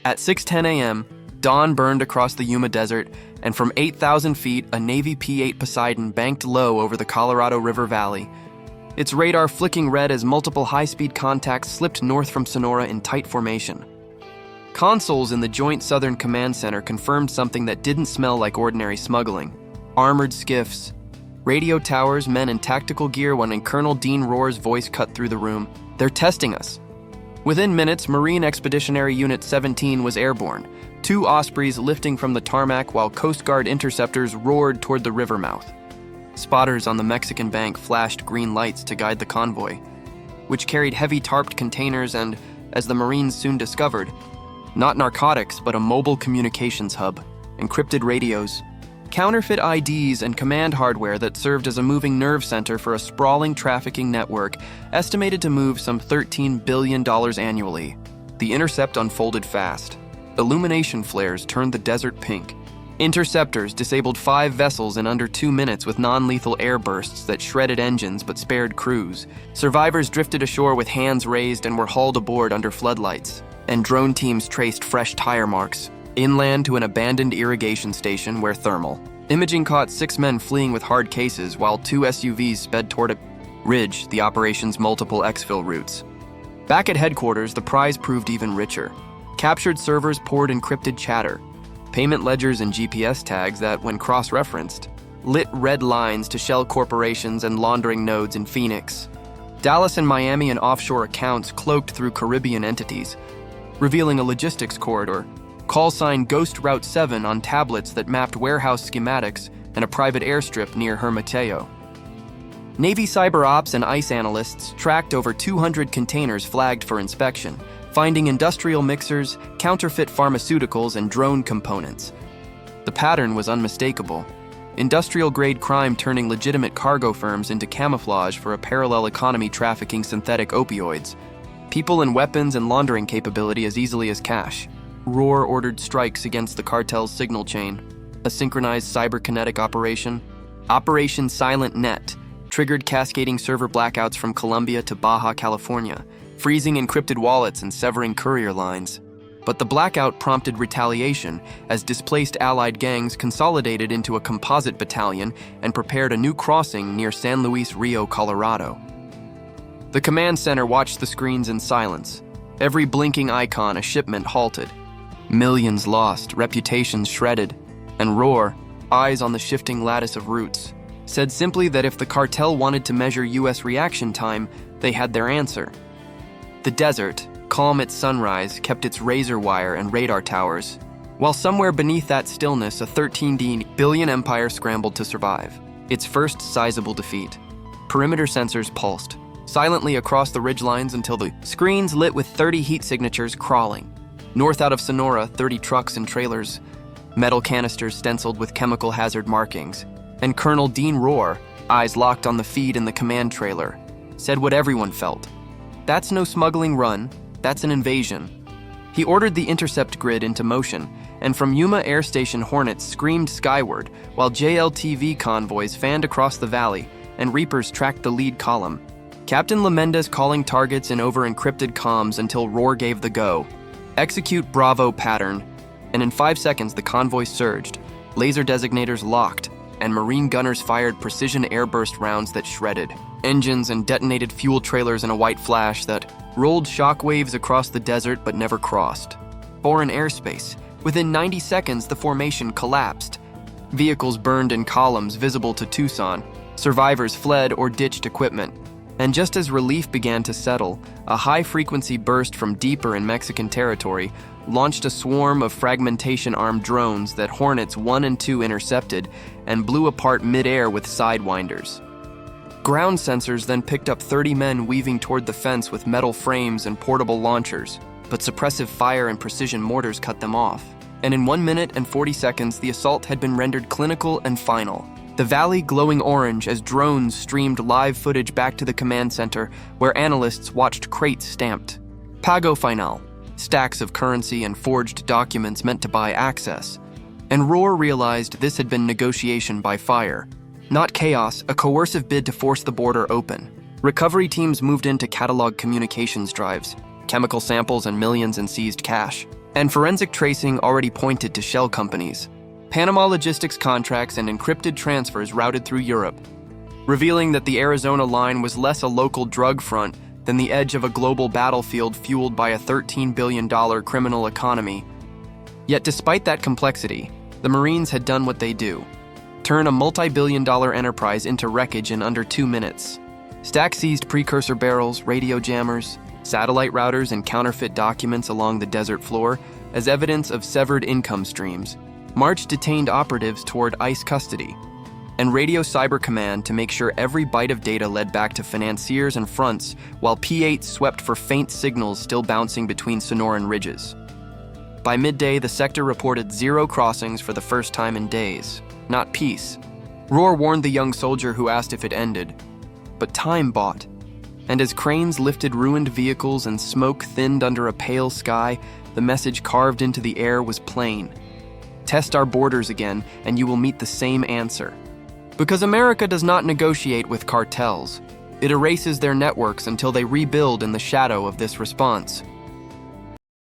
At 6:10 a.m., dawn burned across the Yuma Desert, and from 8,000 feet, a Navy P-8 Poseidon banked low over the Colorado River Valley, its radar flicking red as multiple high-speed contacts slipped north from Sonora in tight formation. Consoles in the Joint Southern Command Center confirmed something that didn't smell like ordinary smuggling. Armored skiffs, radio towers, men in tactical gear when Colonel Dean Rohr's voice cut through the room. "They're testing us." Within minutes, Marine Expeditionary Unit 17 was airborne, 2 Ospreys lifting from the tarmac while Coast Guard interceptors roared toward the river mouth. Spotters on the Mexican bank flashed green lights to guide the convoy, which carried heavy tarped containers and, as the Marines soon discovered, not narcotics but a mobile communications hub, encrypted radios, counterfeit IDs, and command hardware that served as a moving nerve center for a sprawling trafficking network estimated to move some $13 billion annually. The intercept unfolded fast. Illumination flares turned the desert pink. Interceptors disabled 5 vessels in under 2 minutes with non-lethal air bursts that shredded engines but spared crews. Survivors drifted ashore with hands raised and were hauled aboard under floodlights. And drone teams traced fresh tire marks inland to an abandoned irrigation station where thermal imaging caught 6 men fleeing with hard cases while 2 SUVs sped toward a ridge, the operation's multiple exfil routes. Back at headquarters, the prize proved even richer. Captured servers poured encrypted chatter, payment ledgers and GPS tags that, when cross-referenced, lit red lines to shell corporations and laundering nodes in Phoenix. Dallas and Miami and offshore accounts cloaked through Caribbean entities, revealing a logistics corridor. Call sign Ghost Route 7 on tablets that mapped warehouse schematics and a private airstrip near Hermateo. Navy cyber ops and ICE analysts tracked over 200 containers flagged for inspection, finding industrial mixers, counterfeit pharmaceuticals, and drone components. The pattern was unmistakable. Industrial-grade crime turning legitimate cargo firms into camouflage for a parallel economy trafficking synthetic opioids. People and weapons and laundering capability as easily as cash. Rohr ordered strikes against the cartel's signal chain. A synchronized cyberkinetic operation. Operation Silent Net triggered cascading server blackouts from Colombia to Baja California, freezing encrypted wallets and severing courier lines. But the blackout prompted retaliation as displaced Allied gangs consolidated into a composite battalion and prepared a new crossing near San Luis Rio, Colorado. The command center watched the screens in silence. Every blinking icon, a shipment halted. Millions lost, reputations shredded, and Rohr, eyes on the shifting lattice of routes, said simply that if the cartel wanted to measure U.S. reaction time, they had their answer. The desert, calm at sunrise, kept its razor wire and radar towers, while somewhere beneath that stillness, a $13 billion empire scrambled to survive. Its first sizable defeat. Perimeter sensors pulsed silently across the ridgelines until the screens lit with 30 heat signatures crawling. North out of Sonora, 30 trucks and trailers, metal canisters stenciled with chemical hazard markings. And Colonel Dean Rohr, eyes locked on the feed in the command trailer, said what everyone felt. That's no smuggling run, that's an invasion. He ordered the intercept grid into motion, and from Yuma Air Station Hornets screamed skyward, while JLTV convoys fanned across the valley, and Reapers tracked the lead column. Captain Lamendez calling targets in over-encrypted comms until Rohr gave the go. Execute Bravo pattern, and in 5 seconds the convoy surged, laser designators locked, and Marine gunners fired precision airburst rounds that shredded engines and detonated fuel trailers in a white flash that rolled shockwaves across the desert but never crossed. Foreign airspace. Within 90 seconds, the formation collapsed. Vehicles burned in columns visible to Tucson. Survivors fled or ditched equipment. And just as relief began to settle, a high-frequency burst from deeper in Mexican territory launched a swarm of fragmentation-armed drones that Hornets 1 and 2 intercepted and blew apart mid-air with sidewinders. Ground sensors then picked up 30 men weaving toward the fence with metal frames and portable launchers, but suppressive fire and precision mortars cut them off. And in 1 minute and 40 seconds, the assault had been rendered clinical and final. The valley glowing orange as drones streamed live footage back to the command center, where analysts watched crates stamped. Pago final, stacks of currency and forged documents meant to buy access. And Rohr realized this had been negotiation by fire. Not chaos, a coercive bid to force the border open. Recovery teams moved in to catalog communications drives, chemical samples, and millions in seized cash. And forensic tracing already pointed to shell companies. Panama logistics contracts and encrypted transfers routed through Europe, revealing that the Arizona line was less a local drug front than the edge of a global battlefield fueled by a $13 billion criminal economy. Yet despite that complexity, the Marines had done what they do: turn a multi-billion-dollar enterprise into wreckage in under 2 minutes. Stack seized precursor barrels, radio jammers, satellite routers, and counterfeit documents along the desert floor as evidence of severed income streams. March detained operatives toward ICE custody, and Radio Cyber Command to make sure every byte of data led back to financiers and fronts, while P-8 swept for faint signals still bouncing between Sonoran ridges. By midday, the sector reported 0 crossings for the first time in days. Not peace. Roar warned the young soldier who asked if it ended, but time bought. And as cranes lifted ruined vehicles and smoke thinned under a pale sky, the message carved into the air was plain: test our borders again, and you will meet the same answer. Because America does not negotiate with cartels. It erases their networks until they rebuild in the shadow of this response.